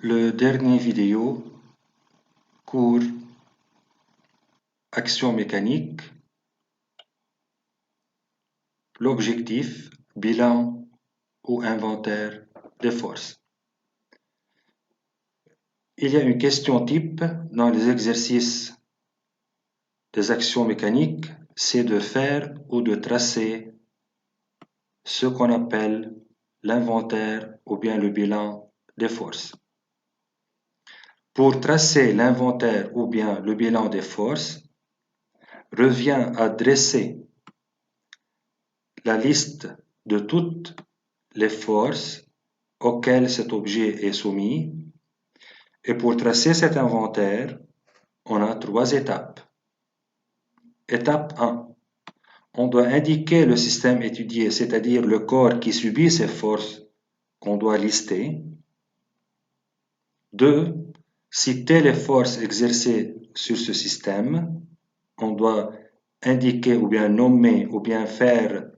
Le dernier vidéo, cours action mécanique, l'objectif, bilan ou inventaire des forces. Il y a une question type dans les exercices des actions mécaniques, c'est de faire ou de tracer ce qu'on appelle l'inventaire ou bien le bilan des forces. Pour tracer l'inventaire ou bien le bilan des forces, revient à dresser la liste de toutes les forces auxquelles cet objet est soumis. Et pour tracer cet inventaire, on a 3 étapes. Étape 1. On doit indiquer le système étudié, c'est-à-dire le corps qui subit ces forces qu'on doit lister. 2. Citer les forces exercées sur ce système. On doit indiquer ou bien nommer ou bien faire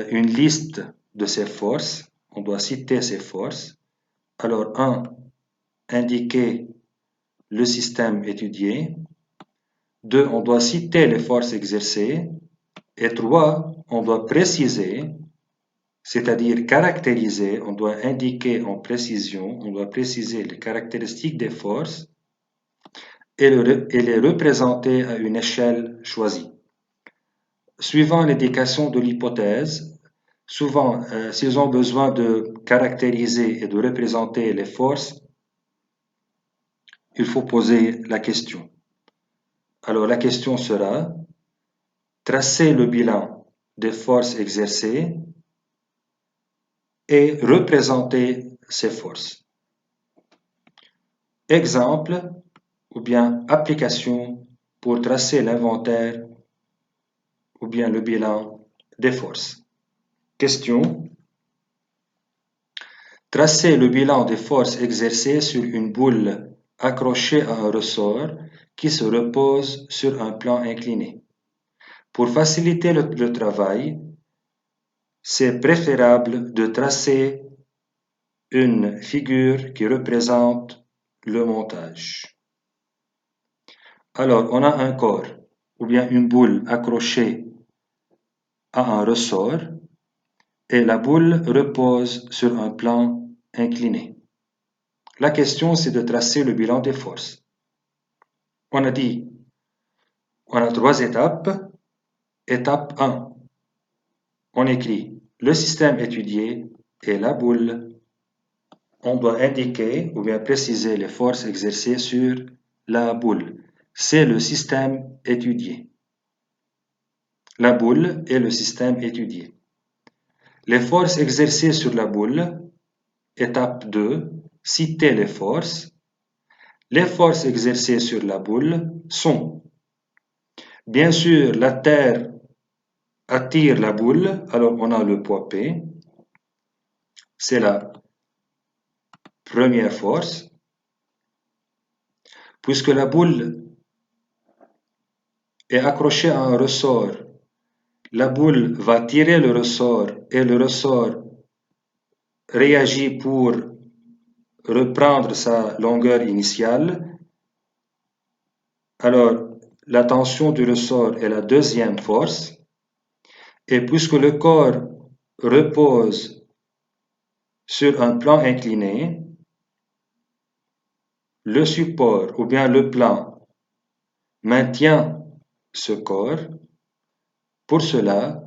une liste de ces forces. On doit citer ces forces. Alors 1. Indiquer le système étudié. 2. On doit citer les forces exercées. Et 3. On doit préciser, c'est-à-dire caractériser, on doit indiquer en précision, on doit préciser les caractéristiques des forces et les représenter à une échelle choisie. Suivant l'indication de l'hypothèse, souvent, s'ils ont besoin de caractériser et de représenter les forces, il faut poser la question. Alors la question sera, tracer le bilan des forces exercées et représenter ces forces. Exemple ou bien application pour tracer l'inventaire ou bien le bilan des forces. Question. Tracer le bilan des forces exercées sur une boule accrochée à un ressort qui se repose sur un plan incliné. Pour faciliter le travail, c'est préférable de tracer une figure qui représente le montage. Alors, on a un corps ou bien une boule accrochée à un ressort et la boule repose sur un plan incliné. La question, c'est de tracer le bilan des forces. On a dit, on a 3 étapes. Étape 1, on écrit le système étudié et la boule. On doit indiquer ou bien préciser les forces exercées sur la boule. C'est le système étudié. La boule est le système étudié. Les forces exercées sur la boule. Étape 2, citer les forces. Les forces exercées sur la boule sont, bien sûr, la terre attire la boule, alors on a le poids P. C'est la première force. Puisque la boule est accrochée à un ressort, la boule va tirer le ressort et le ressort réagit pour reprendre sa longueur initiale. Alors, la tension du ressort est la deuxième force. Et puisque le corps repose sur un plan incliné, le support ou bien le plan maintient ce corps. Pour cela,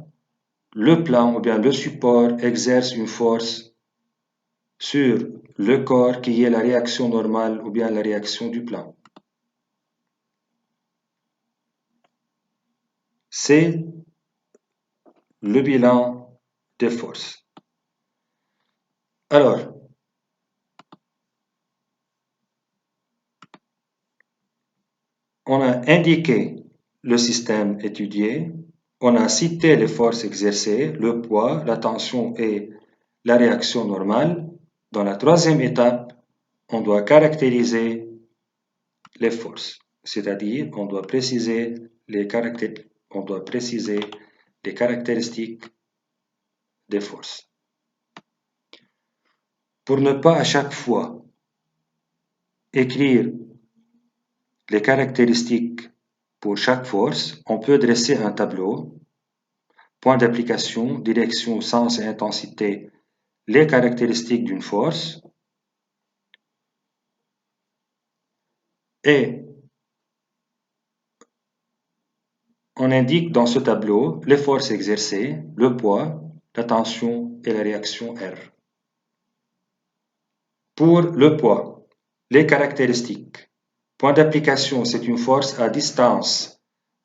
le plan ou bien le support exerce une force sur le corps qui est la réaction normale ou bien la réaction du plan. C'est le bilan des forces. Alors, on a indiqué le système étudié, on a cité les forces exercées, le poids, la tension et la réaction normale. Dans la troisième étape, on doit caractériser les forces, c'est-à-dire on doit préciser les caractéristiques des forces. Pour ne pas à chaque fois écrire les caractéristiques pour chaque force, on peut dresser un tableau, point d'application, direction, sens et intensité, les caractéristiques d'une force, et on indique dans ce tableau les forces exercées, le poids, la tension et la réaction R. Pour le poids, les caractéristiques. Point d'application, c'est une force à distance.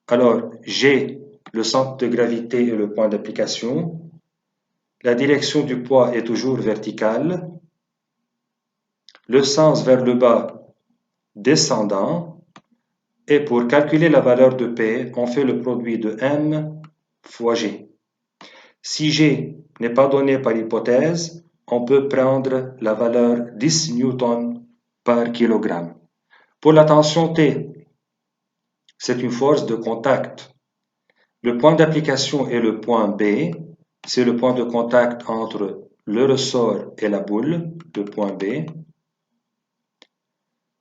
Alors, G, le centre de gravité et le point d'application. La direction du poids est toujours verticale. Le sens vers le bas, descendant. Et pour calculer la valeur de P, on fait le produit de M fois G. Si G n'est pas donné par hypothèse, on peut prendre la valeur 10 newtons par kilogramme. Pour la tension T, c'est une force de contact. Le point d'application est le point B, c'est le point de contact entre le ressort et la boule, le point B.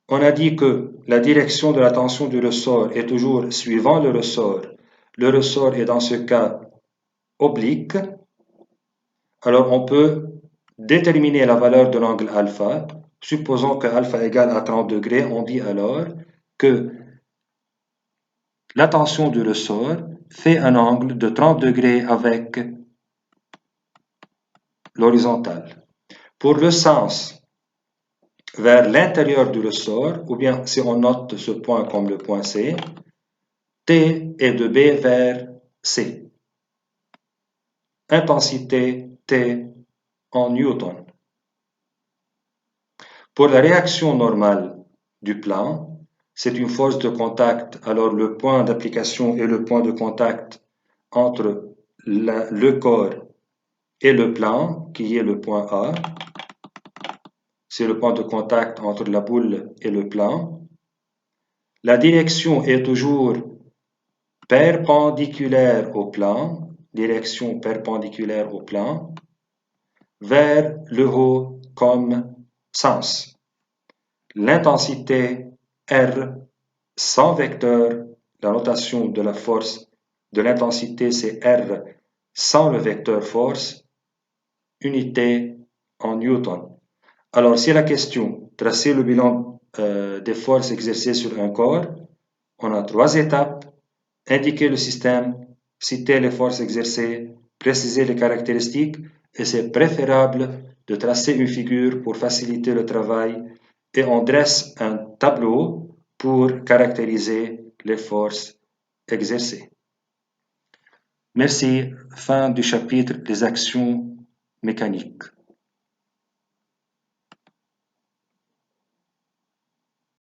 On a dit que la direction de la tension du ressort est toujours suivant le ressort. Le ressort est dans ce cas oblique. Alors on peut déterminer la valeur de l'angle alpha. Supposons que alpha égale à 30 degrés, on dit alors que la tension du ressort fait un angle de 30 degrés avec l'horizontale. Pour le sens vers l'intérieur du ressort, ou bien si on note ce point comme le point C, T est de B vers C. Intensité T en newton. Pour la réaction normale du plan, c'est une force de contact. Alors le point d'application est le point de contact entre le corps et le plan, qui est le point A. C'est le point de contact entre la boule et le plan. La direction est toujours perpendiculaire au plan, direction perpendiculaire au plan, vers le haut comme sens. L'intensité R sans vecteur, la notation de la force de l'intensité c'est R sans le vecteur force, unité en newton. Alors si la question, tracer le bilan des forces exercées sur un corps, on a 3 étapes, indiquer le système, citer les forces exercées, préciser les caractéristiques, et c'est préférable de tracer une figure pour faciliter le travail, et on dresse un tableau pour caractériser les forces exercées. Merci, fin du chapitre des actions mécaniques.